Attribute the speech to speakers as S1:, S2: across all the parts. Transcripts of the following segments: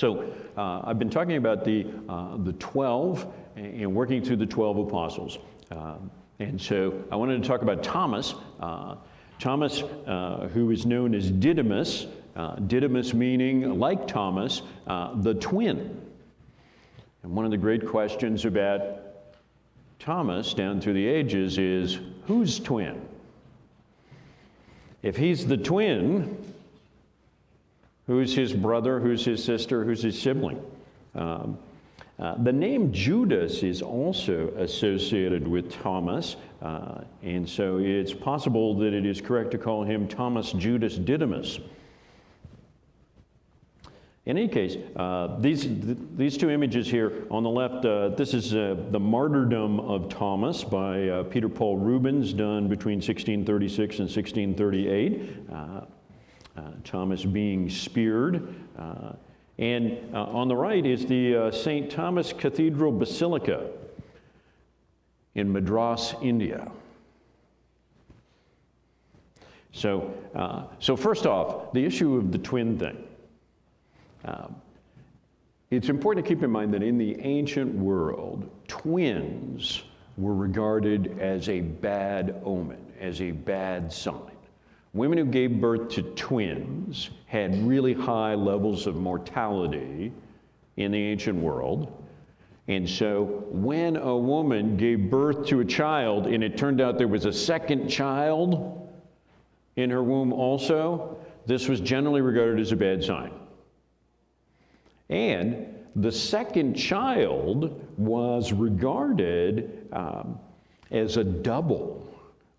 S1: So I've been talking about the 12 and working through the 12 apostles. And so I wanted to talk about Thomas. Thomas, who is known as Didymus, Didymus meaning, like Thomas, the twin. And one of the great questions about Thomas down through the ages is, whose twin? If he's the twin, who's his brother, who's his sister, who's his sibling? The name Judas is also associated with Thomas, and so it's possible that it is correct to call him Thomas Judas Didymus. In any case, these two images here on the left, this is the Martyrdom of Thomas by Peter Paul Rubens, done between 1636 and 1638. Thomas being speared. And on the right is the St. Thomas Cathedral Basilica in Madras, India. So first off, the issue of the twin thing. It's important to keep in mind that in the ancient world, twins were regarded as a bad omen, as a bad sign. Women who gave birth to twins had really high levels of mortality in the ancient world. And so when a woman gave birth to a child and it turned out there was a second child in her womb also, this was generally regarded as a bad sign. And the second child was regarded as a double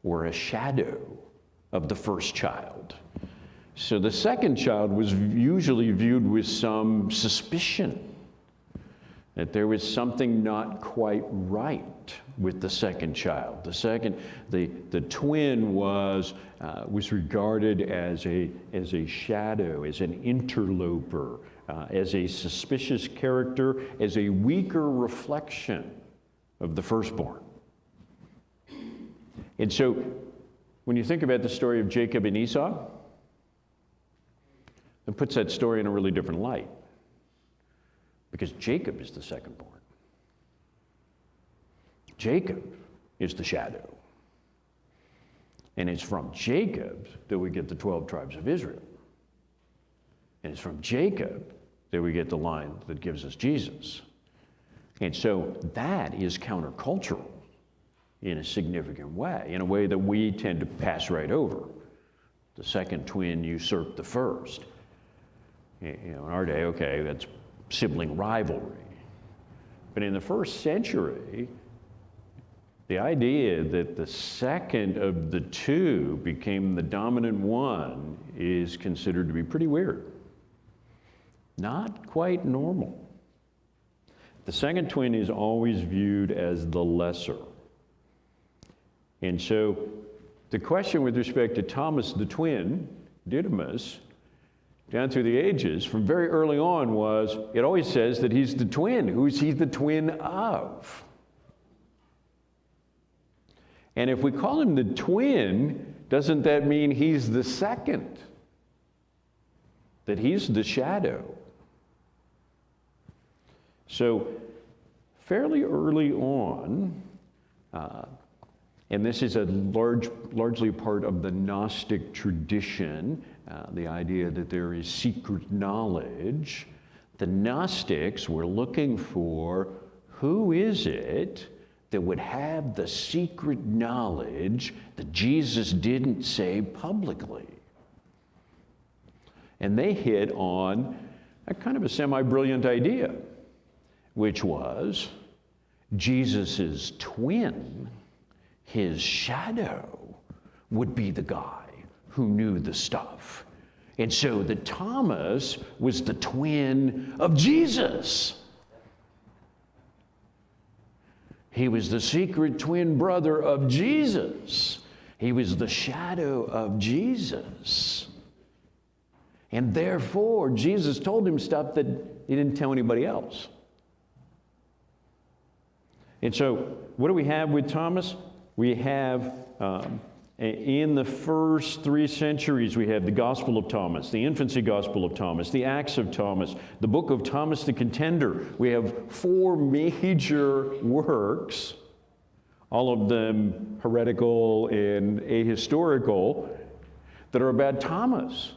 S1: or a shadow of the first child. So the second child was usually viewed with some suspicion that there was something not quite right with the second child. The twin was regarded as a shadow, as an interloper, as a suspicious character, as a weaker reflection of the firstborn. And so when you think about the story of Jacob and Esau, it puts that story in a really different light. Because Jacob is the secondborn. Jacob is the shadow. And it's from Jacob that we get the 12 tribes of Israel. And it's from Jacob that we get the line that gives us Jesus. And so that is countercultural in a significant way, in a way that we tend to pass right over. The second twin usurped the first. In our day, okay, that's sibling rivalry. But in the first century, the idea that the second of the two became the dominant one is considered to be pretty weird. Not quite normal. The second twin is always viewed as the lesser. And so the question with respect to Thomas the twin, Didymus, down through the ages, from very early on was, it always says that he's the twin. Who's he the twin of? And if we call him the twin, doesn't that mean he's the second? That he's the shadow? So fairly early on, and this is largely part of the Gnostic tradition, the idea that there is secret knowledge. The Gnostics were looking for who is it that would have the secret knowledge that Jesus didn't say publicly. And they hit on a kind of a semi-brilliant idea, which was Jesus's twin, his shadow, would be the guy who knew the stuff. And so that Thomas was the twin of Jesus. He was the secret twin brother of Jesus. He was the shadow of Jesus. And therefore, Jesus told him stuff that he didn't tell anybody else. And so, what do we have with Thomas? We have, and In the first 3 centuries, we have the Gospel of Thomas, the Infancy Gospel of Thomas, the Acts of Thomas, the book of Thomas the Contender. We have 4 major works, all of them heretical and ahistorical, that are about Thomas,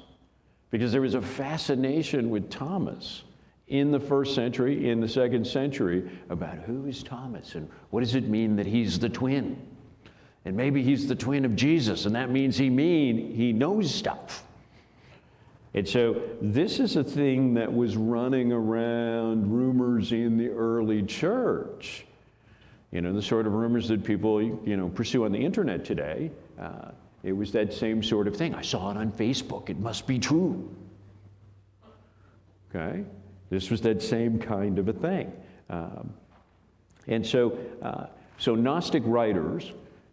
S1: because there was a fascination with Thomas in the first century, in the second century, about who is Thomas and what does it mean that he's the twin? And maybe he's the twin of Jesus, and that means he knows stuff. And so this is a thing that was running around, rumors in the early church. You know, the sort of rumors that people, pursue on the internet today. It was that same sort of thing. I saw it on Facebook. It must be true. Okay? This was that same kind of a thing. And so Gnostic writers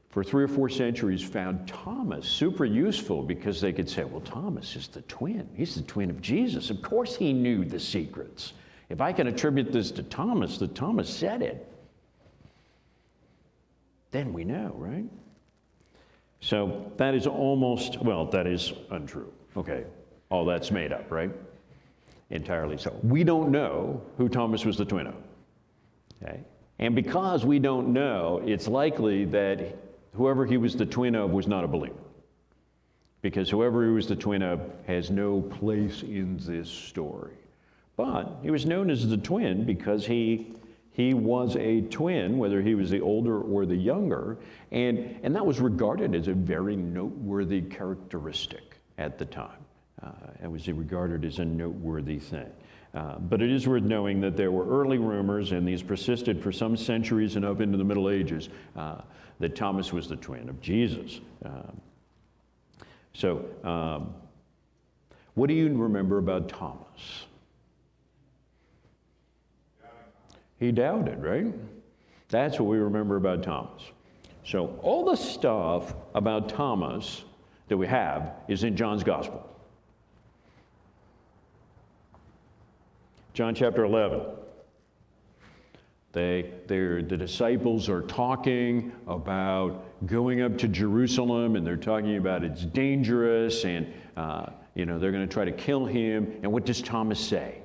S1: for 3 or 4 centuries found Thomas super useful because they could say, well, Thomas is the twin. He's the twin of Jesus. Of course he knew the secrets. If I can attribute this to Thomas, that Thomas said it, then we know, right? So that is that is untrue. Okay, all that's made up, right? Entirely so. We don't know who Thomas was the twin of. Okay? And because we don't know, it's likely that whoever he was the twin of was not a believer. Because whoever he was the twin of has no place in this story. But he was known as the twin because he was a twin, whether he was the older or the younger, and that was regarded as a very noteworthy characteristic at the time. It was regarded as a noteworthy thing. But it is worth knowing that there were early rumors, and these persisted for some centuries and up into the Middle Ages, that Thomas was the twin of Jesus. What do you remember about Thomas? He doubted, right? That's what we remember about Thomas. So all the stuff about Thomas that we have is in John's Gospel. John chapter 11. The disciples are talking about going up to Jerusalem, and they're talking about it's dangerous, and they're going to try to kill him. And what does Thomas say?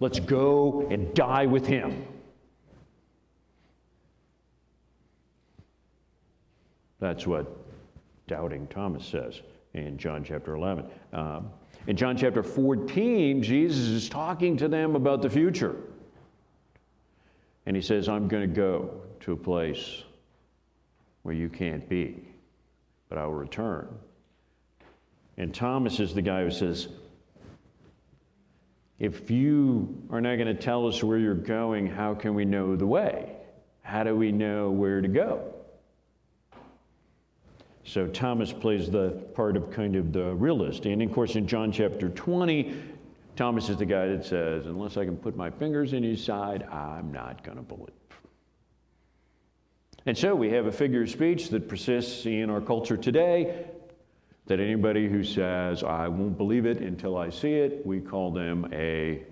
S1: Let's go and die with him. That's what doubting Thomas says in John chapter 11. In John chapter 14, Jesus is talking to them about the future. And he says, I'm going to go to a place where you can't be, but I will return. And Thomas is the guy who says, if you are not going to tell us where you're going, how can we know the way? How do we know where to go? So Thomas plays the part of kind of the realist. And of course, in John chapter 20, Thomas is the guy that says, unless I can put my fingers in his side, I'm not going to believe. And so we have a figure of speech that persists in our culture today, that anybody who says, I won't believe it until I see it, we call them a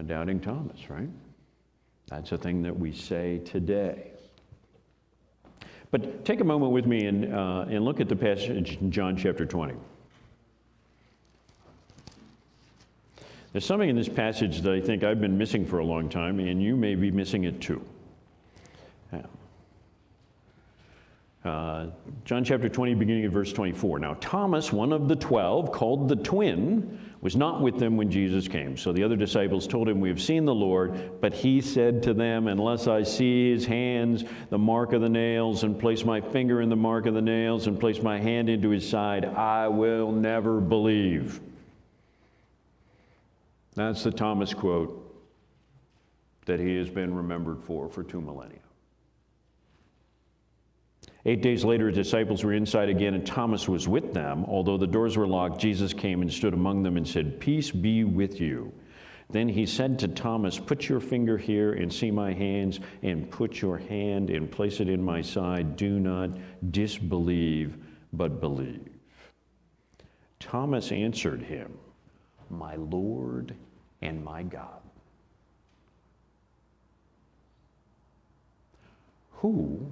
S1: doubting Thomas, right? That's a thing that we say today. But take a moment with me and look at the passage in John chapter 20. There's something in this passage that I think I've been missing for a long time, and you may be missing it too. John chapter 20, beginning at verse 24. Now Thomas, one of the 12, called the twin, was not with them when Jesus came. So the other disciples told him, we have seen the Lord. But he said to them, unless I see his hands, the mark of the nails, and place my finger in the mark of the nails, and place my hand into his side, I will never believe. That's the Thomas quote that he has been remembered for 2 millennia. 8 days later, his disciples were inside again, and Thomas was with them. Although the doors were locked, Jesus came and stood among them and said, peace be with you. Then he said to Thomas, put your finger here and see my hands, and put your hand and place it in my side. Do not disbelieve, but believe. Thomas answered him, my Lord and my God. Who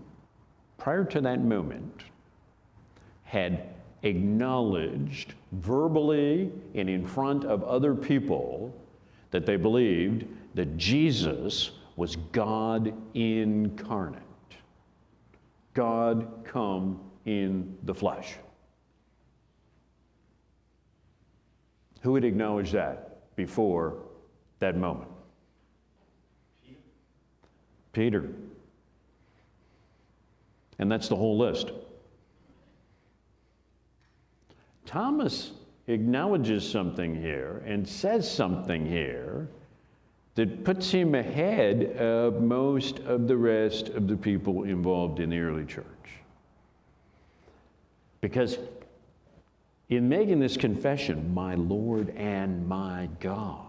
S1: prior to that moment, had acknowledged verbally and in front of other people that they believed that Jesus was God incarnate, God come in the flesh. Who had acknowledged that before that moment? Peter. And that's the whole list. Thomas acknowledges something here and says something here that puts him ahead of most of the rest of the people involved in the early church. Because in making this confession, my Lord and my God,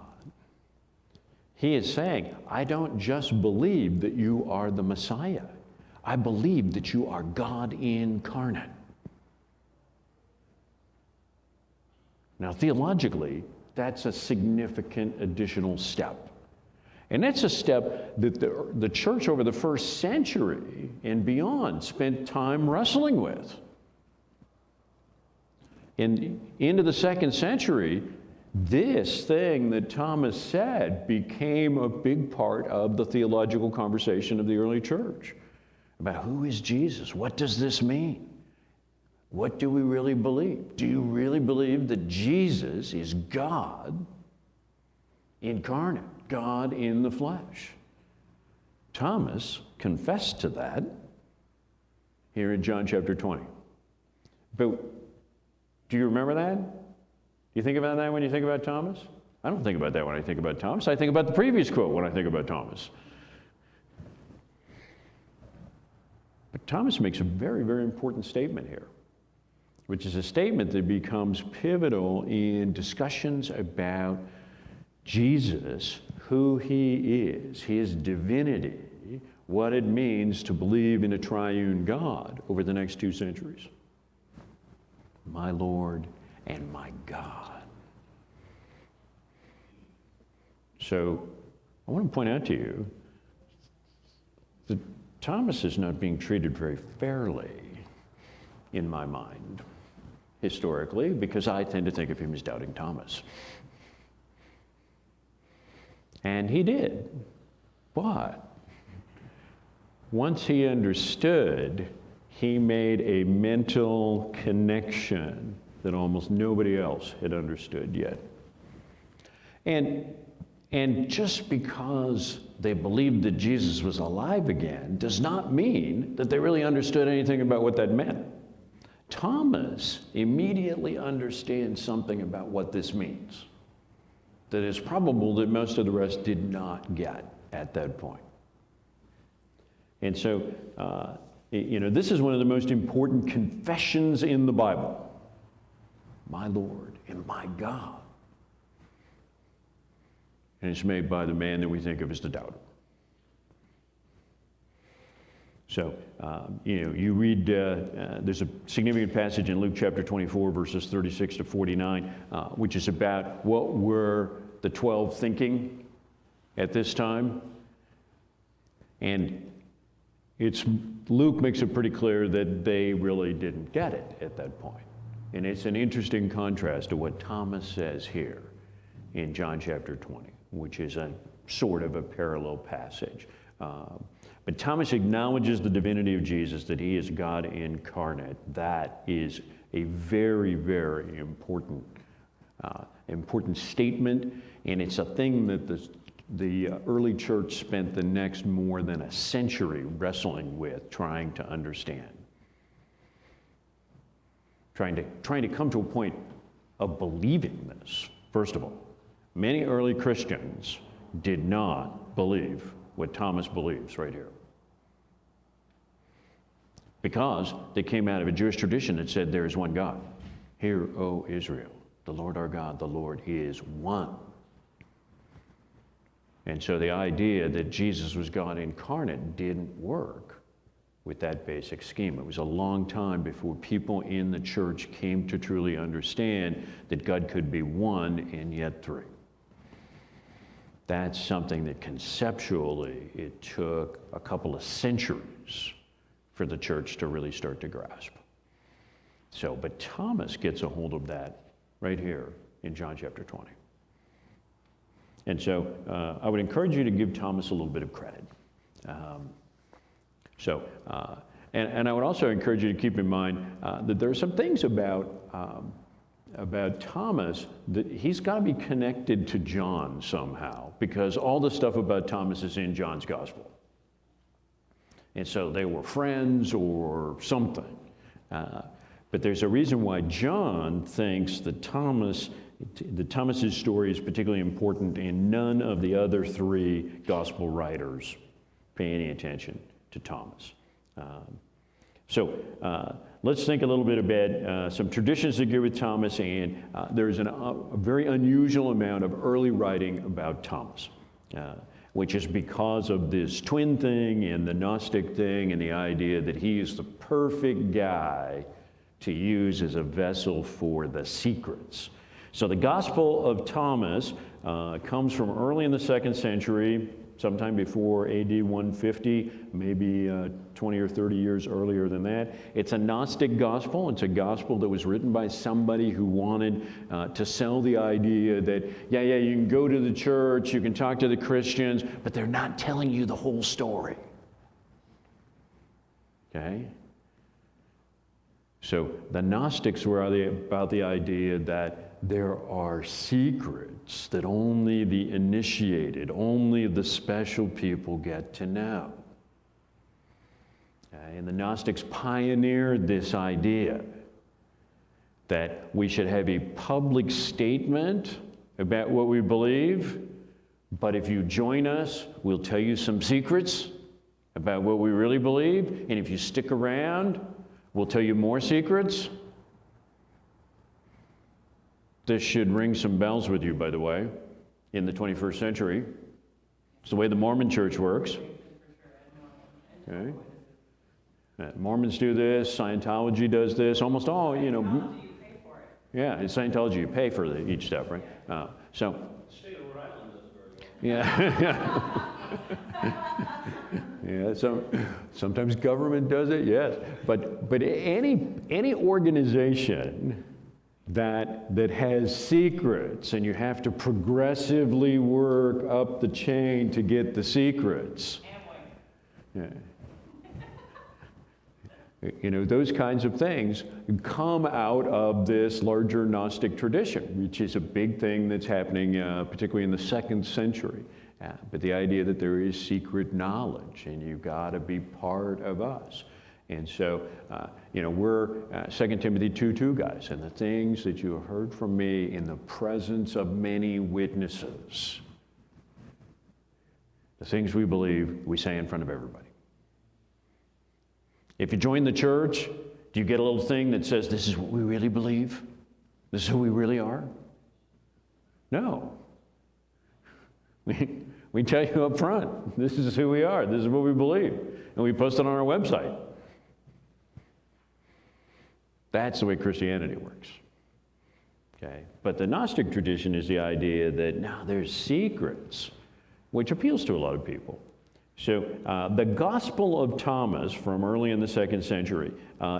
S1: he is saying, I don't just believe that you are the Messiah. I believe that you are God incarnate. Now, theologically, that's a significant additional step. And that's a step that the church over the first century and beyond spent time wrestling with. And into the second century, this thing that Thomas said became a big part of the theological conversation of the early church about who is Jesus? What does this mean? What do we really believe? Do you really believe that Jesus is God incarnate, God in the flesh? Thomas confessed to that here in John chapter 20. But do you remember that? Do you think about that when you think about Thomas? I don't think about that when I think about Thomas. I think about the previous quote when I think about Thomas. But Thomas makes a very, very important statement here, which is a statement that becomes pivotal in discussions about Jesus, who he is, his divinity, what it means to believe in a triune God over the next 2 centuries. My Lord and my God. So I want to point out to you that Thomas is not being treated very fairly in my mind, historically, because I tend to think of him as doubting Thomas. And he did. But once he understood, he made a mental connection that almost nobody else had understood yet. And just because they believed that Jesus was alive again does not mean that they really understood anything about what that meant. Thomas immediately understands something about what this means that is probable that most of the rest did not get at that point. And so, this is one of the most important confessions in the Bible. My Lord and my God. And it's made by the man that we think of as the doubter. So, you read, there's a significant passage in Luke chapter 24, verses 36 to 49, which is about what were the 12 thinking at this time. And Luke makes it pretty clear that they really didn't get it at that point. And it's an interesting contrast to what Thomas says here in John chapter 20, which is a sort of a parallel passage. But Thomas acknowledges the divinity of Jesus, that he is God incarnate. That is a very, very important statement, and it's a thing that the early church spent the next more than a century wrestling with, trying to understand. Trying to come to a point of believing this. First of all, many early Christians did not believe what Thomas believes right here, because they came out of a Jewish tradition that said there is one God. Hear, O Israel, the Lord our God, the Lord is one. And so the idea that Jesus was God incarnate didn't work with that basic scheme. It was a long time before people in the church came to truly understand that God could be one and yet three. That's something that conceptually it took a couple of centuries for the church to really start to grasp. So, but Thomas gets a hold of that right here in John chapter 20. And so I would encourage you to give Thomas a little bit of credit. And I would also encourage you to keep in mind that there are some things about Thomas that he's got to be connected to John somehow, because all the stuff about Thomas is in John's gospel. And so they were friends or something. But there's a reason why John thinks that Thomas's story is particularly important, and none of the other three gospel writers pay any attention to Thomas. So let's think a little bit about some traditions that go with Thomas, and there's a very unusual amount of early writing about Thomas, which is because of this twin thing and the Gnostic thing and the idea that he is the perfect guy to use as a vessel for the secrets. So the Gospel of Thomas comes from early in the 2nd century, sometime before AD 150, maybe 20 or 30 years earlier than that. It's a Gnostic gospel. It's a gospel that was written by somebody who wanted to sell the idea that, yeah, you can go to the church, you can talk to the Christians, but they're not telling you the whole story. Okay? So the Gnostics were about the idea that there are secrets that only the initiated, only the special people get to know. And the Gnostics pioneered this idea that we should have a public statement about what we believe, but if you join us, we'll tell you some secrets about what we really believe, and if you stick around, we'll tell you more secrets. This should ring some bells with you, by the way, in the 21st century. It's the way the Mormon church works. Okay. Mormons do this, Scientology does this, almost all,
S2: Scientology, you pay for it.
S1: Yeah, in Scientology you pay for each step, right?
S3: The state of Rhode Island does very
S1: Yeah.
S3: well.
S1: Yeah, sometimes government does it, yes. But any organization that has secrets, and you have to progressively work up the chain to get the secrets. Yeah. Those kinds of things come out of this larger Gnostic tradition, which is a big thing that's happening, particularly in the 2nd century. But the idea that there is secret knowledge, and you've got to be part of us. And so, we're 2 Timothy 2:2 guys, and the things that you have heard from me in the presence of many witnesses, the things we believe, we say in front of everybody. If you join the church, do you get a little thing that says, this is what we really believe? This is who we really are? No. We tell you up front, this is who we are, this is what we believe, and we post it on our website. That's the way Christianity works. Okay? But the Gnostic tradition is the idea that now there's secrets, which appeals to a lot of people. So the Gospel of Thomas from early in the 2nd century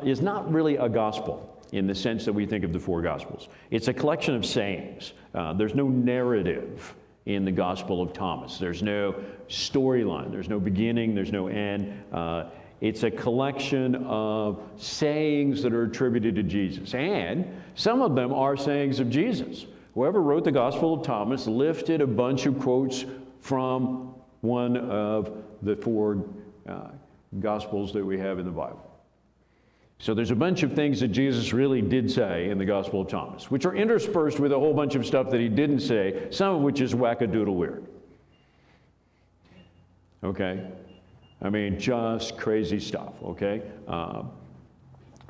S1: is not really a gospel in the sense that we think of the 4 Gospels. It's a collection of sayings. There's no narrative in the Gospel of Thomas. There's no storyline. There's no beginning. There's no end. It's a collection of sayings that are attributed to Jesus. And some of them are sayings of Jesus. Whoever wrote the Gospel of Thomas lifted a bunch of quotes from one of the 4 Gospels that we have in the Bible. So there's a bunch of things that Jesus really did say in the Gospel of Thomas, which are interspersed with a whole bunch of stuff that he didn't say, some of which is wackadoodle weird. Okay? I mean, just crazy stuff, okay?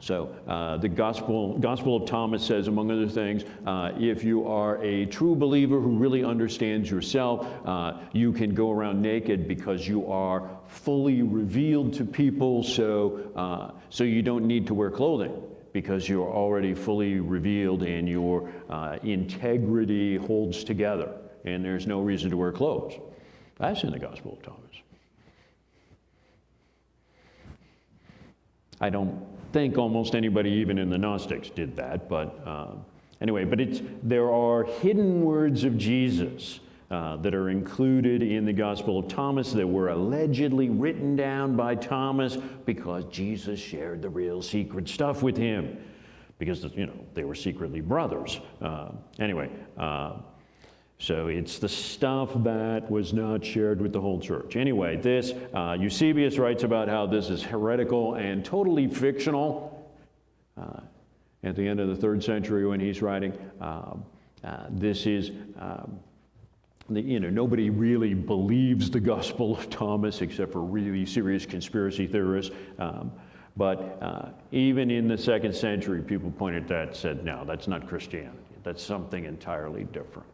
S1: So the Gospel of Thomas says, among other things, if you are a true believer who really understands yourself, you can go around naked because you are fully revealed to people, so you don't need to wear clothing because you're already fully revealed and your integrity holds together, and there's no reason to wear clothes. That's in the Gospel of Thomas. I don't think almost anybody, even in the Gnostics, did that, but anyway, but there are hidden words of Jesus that are included in the Gospel of Thomas that were allegedly written down by Thomas because Jesus shared the real secret stuff with him, because, you know, they were secretly brothers. Anyway, so it's the stuff that was not shared with the whole church. Anyway, this, Eusebius writes about how this is heretical and totally fictional. At the end of the 3rd century when he's writing, this is, nobody really believes the Gospel of Thomas except for really serious conspiracy theorists. But even in the 2nd century, people pointed at that and said, no, that's not Christianity. That's something entirely different.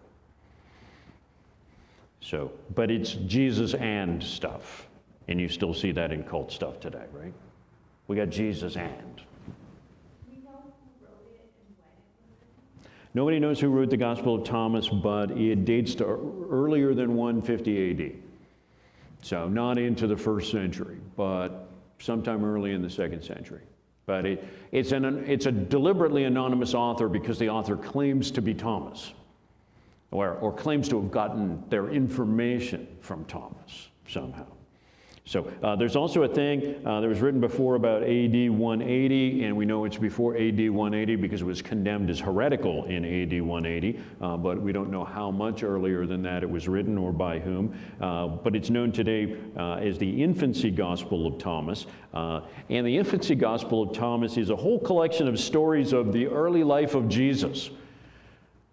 S1: So, but it's Jesus and stuff. And you still see that in cult stuff today, right? We got Jesus and. Nobody knows who wrote the Gospel of Thomas, but it dates to earlier than 150 AD. So not into the 1st century, but sometime early in the 2nd century. But it's a deliberately anonymous author because the author claims to be Thomas, or claims to have gotten their information from Thomas somehow. So there's also a thing that was written before about AD 180, and we know it's before AD 180 because it was condemned as heretical in AD 180, but we don't know how much earlier than that it was written or by whom. But it's known today as the Infancy Gospel of Thomas. And the Infancy Gospel of Thomas is a whole collection of stories of the early life of Jesus.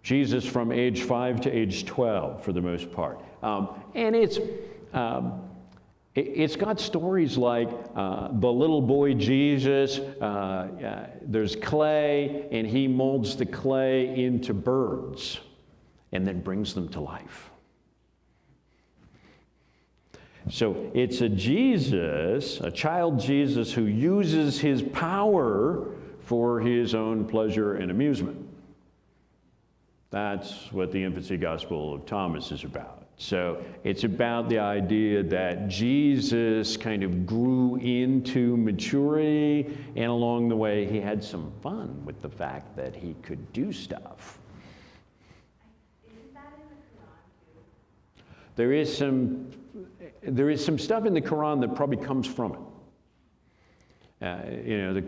S1: Jesus from age 5 to age 12 for the most part. And it's got stories like the little boy Jesus, there's clay, and he molds the clay into birds and then brings them to life. So it's a Jesus, a child Jesus, who uses his power for his own pleasure and amusement. That's what the Infancy Gospel of Thomas is about. So it's about the idea that Jesus kind of grew into maturity, and along the way he had some fun with the fact that he could do stuff.
S2: Isn't that in the Quran too?
S1: There is some stuff in the Quran that probably comes from it.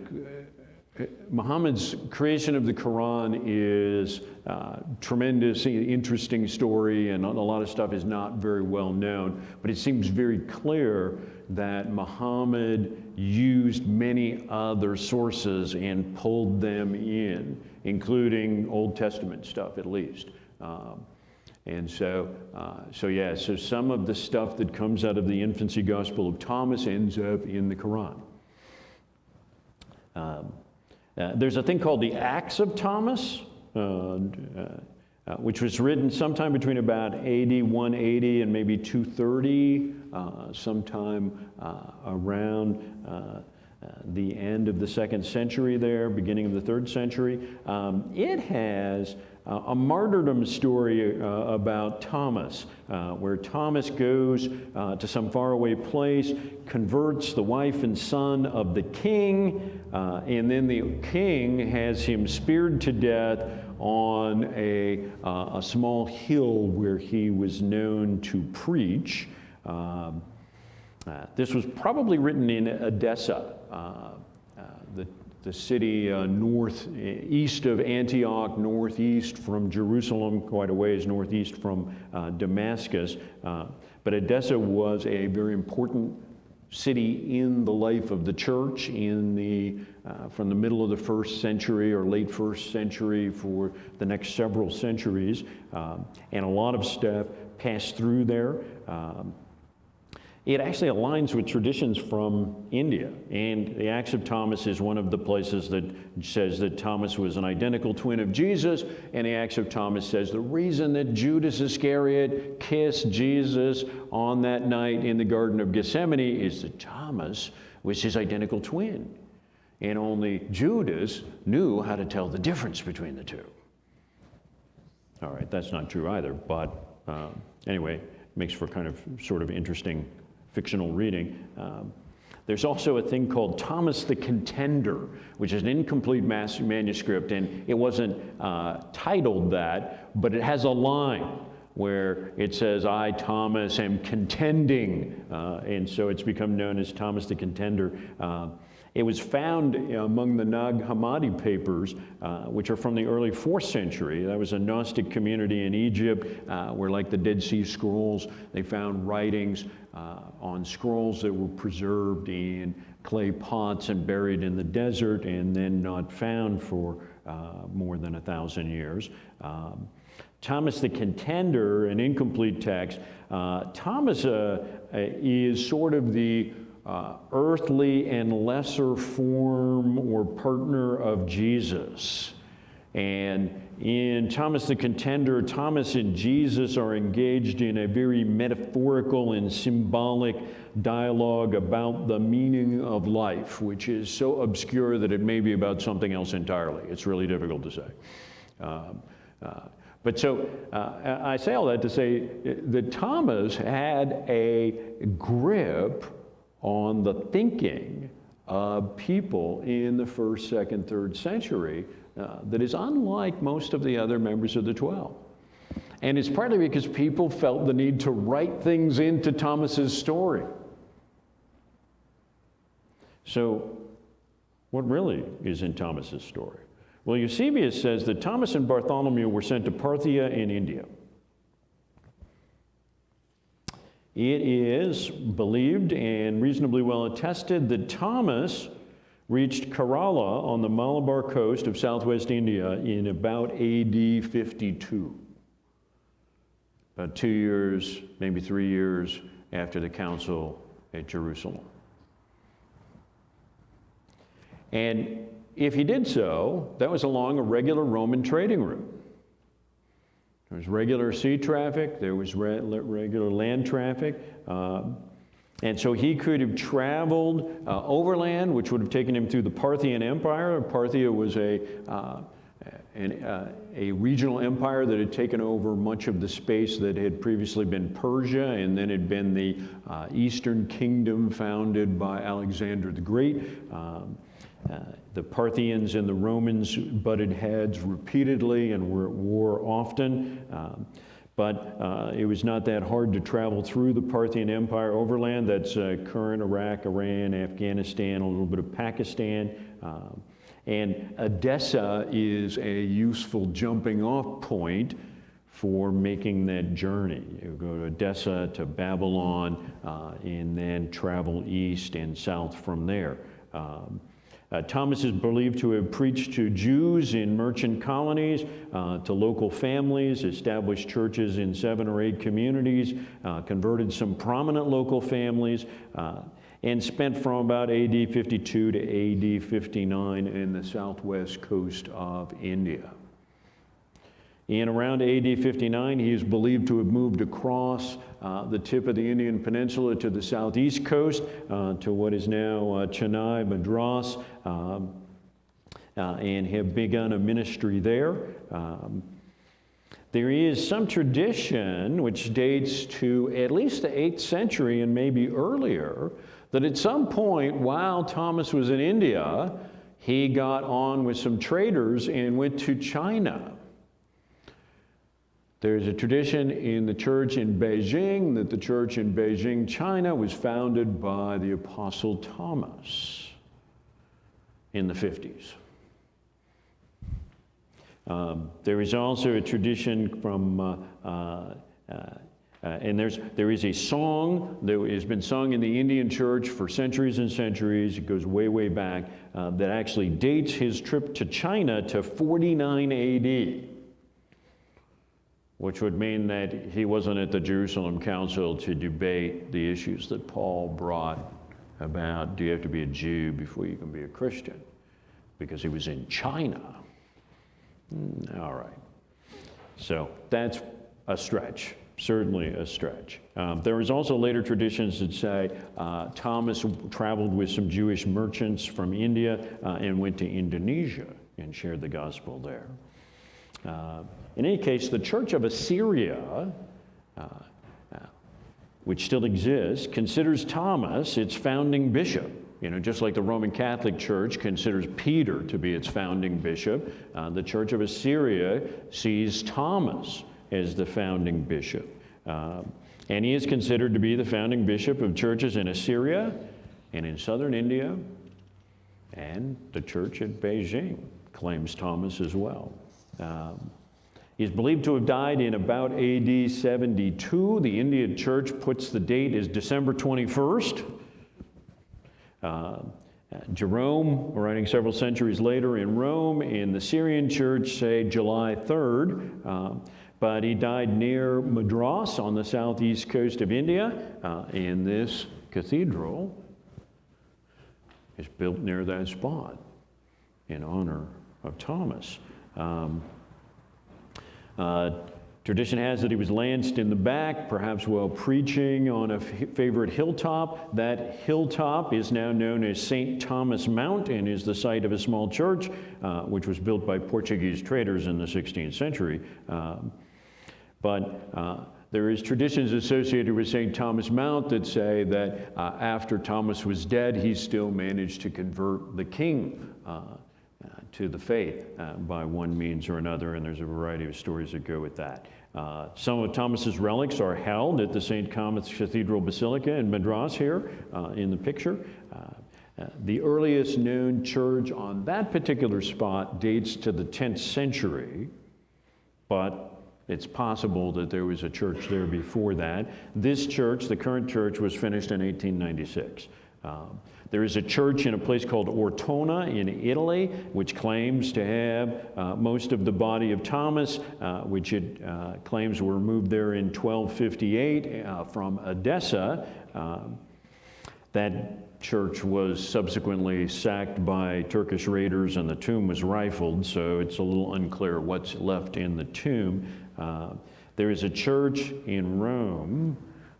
S1: Muhammad's creation of the Quran is a tremendous, interesting story, and a lot of stuff is not very well known, but it seems very clear that Muhammad used many other sources and pulled them in, including Old Testament stuff at least. And so some of the stuff that comes out of the Infancy Gospel of Thomas ends up in the Quran. There's a thing called the Acts of Thomas, which was written sometime between about AD 180 and maybe 230, sometime around the end of the 2nd century there, beginning of the 3rd century. It has a martyrdom story about Thomas, where Thomas goes to some faraway place, converts the wife and son of the king, and then the king has him speared to death on a small hill where he was known to preach. This was probably written in Edessa, the city northeast of Antioch, northeast from Jerusalem, quite a ways northeast from Damascus. But Edessa was a very important city in the life of the church from the middle of the 1st century or late 1st century for the next several centuries. And a lot of stuff passed through there. It actually aligns with traditions from India, and the Acts of Thomas is one of the places that says that Thomas was an identical twin of Jesus, and the Acts of Thomas says the reason that Judas Iscariot kissed Jesus on that night in the Garden of Gethsemane is that Thomas was his identical twin, and only Judas knew how to tell the difference between the two. All right, that's not true either, but anyway, makes for kind of sort of interesting fictional reading. There's also a thing called Thomas the Contender, which is an incomplete manuscript, and it wasn't titled that, but it has a line where it says, I, Thomas, am contending, and so it's become known as Thomas the Contender. It was found among the Nag Hammadi papers, which are from the early 4th century. That was a Gnostic community in Egypt where, like the Dead Sea Scrolls, they found writings on scrolls that were preserved in clay pots and buried in the desert and then not found for more than 1,000 years. Thomas the Contender, an incomplete text. Thomas is sort of the earthly and lesser form or partner of Jesus. And in Thomas the Contender, Thomas and Jesus are engaged in a very metaphorical and symbolic dialogue about the meaning of life, which is so obscure that it may be about something else entirely. It's really difficult to say. But so I say all that to say that Thomas had a grip on the thinking of people in the 1st, 2nd, 3rd century that is unlike most of the other members of the 12. And it's partly because people felt the need to write things into Thomas's story. So what really is in Thomas's story? Well, Eusebius says that Thomas and Bartholomew were sent to Parthia in India. It is believed and reasonably well attested that Thomas reached Kerala on the Malabar coast of southwest India in about AD 52. About 2 years, maybe 3 years after the council at Jerusalem. And if he did so, that was along a regular Roman trading route. There was regular sea traffic, there was regular land traffic, and so he could have traveled overland, which would have taken him through the Parthian Empire. Parthia was a regional empire that had taken over much of the space that had previously been Persia, and then had been the Eastern Kingdom founded by Alexander the Great. The Parthians and the Romans butted heads repeatedly and were at war often, but it was not that hard to travel through the Parthian Empire overland. That's current Iraq, Iran, Afghanistan, a little bit of Pakistan. And Edessa is a useful jumping off point for making that journey. You go to Edessa to Babylon and then travel east and south from there. Thomas is believed to have preached to Jews in merchant colonies, to local families, established churches in 7 or 8 communities, converted some prominent local families, and spent from about AD 52 to AD 59 in the southwest coast of India. In around AD 59, he is believed to have moved across the tip of the Indian Peninsula to the southeast coast, to what is now Chennai, Madras, and have begun a ministry there. There is some tradition which dates to at least the 8th century and maybe earlier, that at some point while Thomas was in India, he got on with some traders and went to China. There's a tradition in the church in Beijing that the church in Beijing, China, was founded by the Apostle Thomas in the 50s. There is also a tradition from, and there is a song that has been sung in the Indian church for centuries and centuries, it goes way, way back, that actually dates his trip to China to 49 AD. Which would mean that he wasn't at the Jerusalem Council to debate the issues that Paul brought about, do you have to be a Jew before you can be a Christian? Because he was in China. All right. So that's a stretch, certainly a stretch. There is also later traditions that say Thomas traveled with some Jewish merchants from India and went to Indonesia and shared the gospel there. In any case, the Church of Assyria which still exists, considers Thomas its founding bishop. Just like the Roman Catholic Church considers Peter to be its founding bishop, the Church of Assyria sees Thomas as the founding bishop. And he is considered to be the founding bishop of churches in Assyria and in southern India, and the church at Beijing claims Thomas as well. He's believed to have died in about AD 72. The Indian church puts the date as December 21st. Jerome, writing several centuries later in Rome, in the Syrian church, say July 3rd. But he died near Madras on the southeast coast of India, in this cathedral is built near that spot in honor of Thomas. Tradition has that he was lanced in the back, perhaps while preaching on a favorite hilltop. That hilltop is now known as St. Thomas Mount and is the site of a small church, which was built by Portuguese traders in the 16th century. But there is traditions associated with St. Thomas Mount that say that after Thomas was dead, he still managed to convert the king to the faith by one means or another, and there's a variety of stories that go with that. Some of Thomas's relics are held at the St. Thomas Cathedral Basilica in Madras here in the picture. The earliest known church on that particular spot dates to the 10th century, but it's possible that there was a church there before that. This church, the current church, was finished in 1896. There is a church in a place called Ortona in Italy, which claims to have most of the body of Thomas, which it claims were moved there in 1258 from Edessa. That church was subsequently sacked by Turkish raiders and the tomb was rifled, so it's a little unclear what's left in the tomb. There is a church in Rome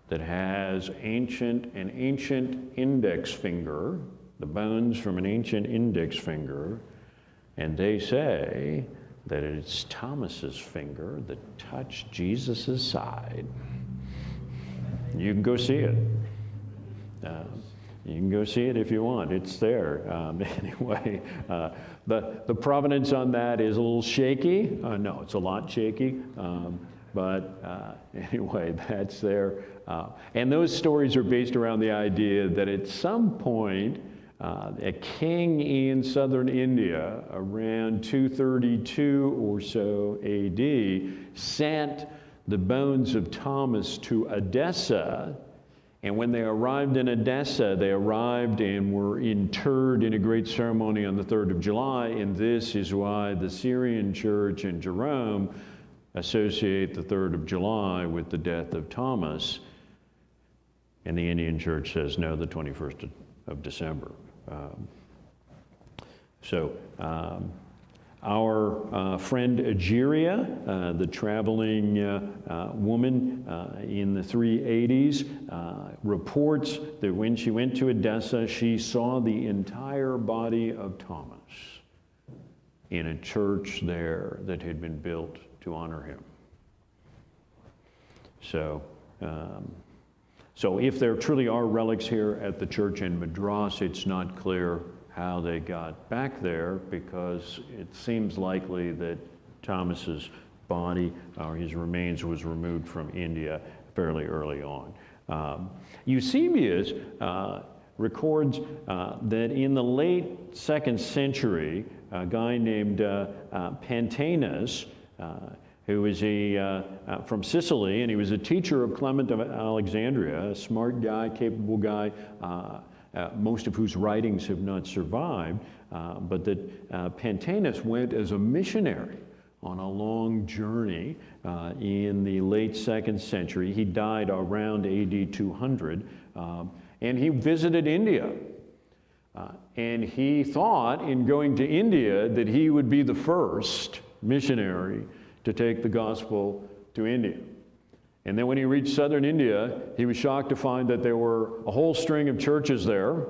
S1: that has an ancient index finger, the bones from an ancient index finger, and they say that it's Thomas's finger that touched Jesus' side. You can go see it. You can go see it if you want. It's there. Anyway, the provenance on that is a little shaky. No, it's a lot shaky. But anyway, that's there. And those stories are based around the idea that at some point, a king in southern India around 232 or so AD sent the bones of Thomas to Edessa. And when they arrived in Edessa, they arrived and were interred in a great ceremony on the 3rd of July. And this is why the Syrian church and Jerome associate the 3rd of July with the death of Thomas. And the Indian church says, no, the 21st of December. Our friend Egeria, the traveling woman in the 380s, reports that when she went to Edessa, she saw the entire body of Thomas in a church there that had been built to honor him. So if there truly are relics here at the church in Madras, it's not clear how they got back there, because it seems likely that Thomas's body or his remains was removed from India fairly early on. Eusebius records that in the late 2nd century, a guy named Pantaenus, who was from Sicily, and he was a teacher of Clement of Alexandria, a smart guy, capable guy, most of whose writings have not survived, but that Pantaenus went as a missionary on a long journey in the late 2nd century. He died around AD 200, and he visited India. And he thought in going to India that he would be the first missionary to take the gospel to India. And then when he reached southern India, he was shocked to find that there were a whole string of churches there,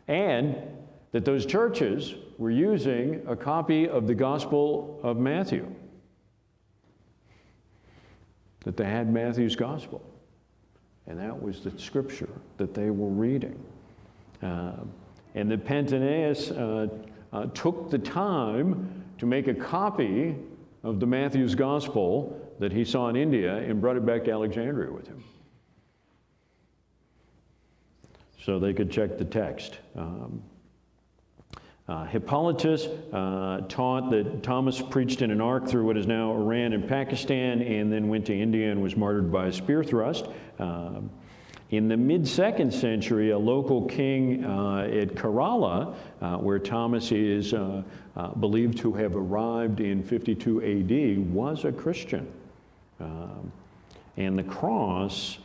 S1: and that those churches were using a copy of the Gospel of Matthew, that they had Matthew's Gospel. And that was the scripture that they were reading. And that Pantaenus took the time to make a copy of the Matthew's Gospel that he saw in India and brought it back to Alexandria with him, so they could check the text. Hippolytus taught that Thomas preached in an ark through what is now Iran and Pakistan, and then went to India and was martyred by a spear thrust. In the mid-2nd century, a local king at Kerala, where Thomas is believed to have arrived in 52 AD, was a Christian. And the cross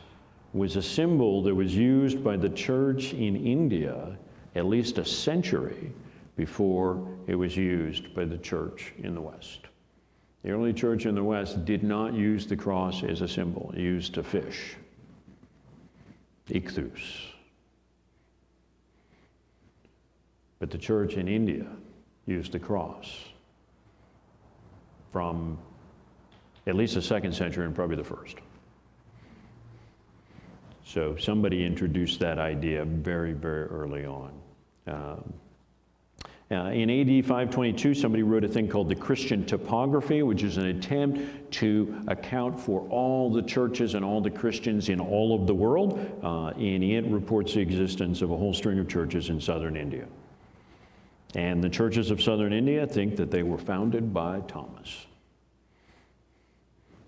S1: was a symbol that was used by the church in India at least a century before it was used by the church in the West. The early church in the West did not use the cross as a symbol. It used a fish, ichthus. But the church in India used the cross from at least the 2nd century and probably the 1st. So somebody introduced that idea very, very early on. In AD 522, somebody wrote a thing called the Christian Topography, which is an attempt to account for all the churches and all the Christians in all of the world, and it reports the existence of a whole string of churches in southern India. And the churches of southern India think that they were founded by Thomas.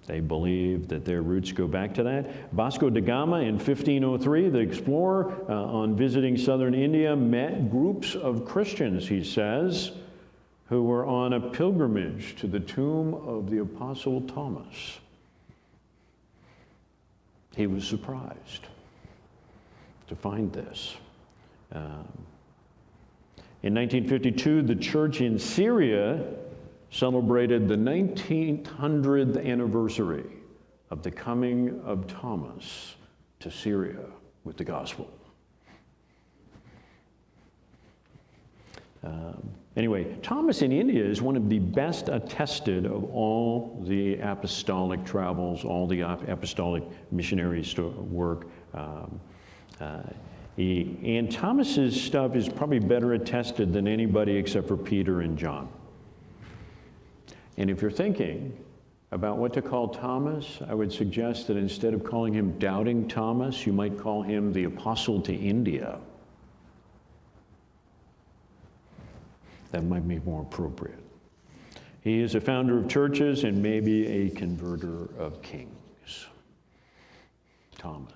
S1: They believe that their roots go back to that. Vasco da Gama in 1503, the explorer, on visiting southern India, met groups of Christians, he says, who were on a pilgrimage to the tomb of the Apostle Thomas. He was surprised to find this. In 1952, the church in Syria celebrated the 1900th anniversary of the coming of Thomas to Syria with the gospel. Anyway, Thomas in India is one of the best attested of all the apostolic travels, all the apostolic missionaries to work. And Thomas's stuff is probably better attested than anybody except for Peter and John. And if you're thinking about what to call Thomas, I would suggest that instead of calling him Doubting Thomas, you might call him the Apostle to India. That might be more appropriate. He is a founder of churches and maybe a converter of kings. Thomas.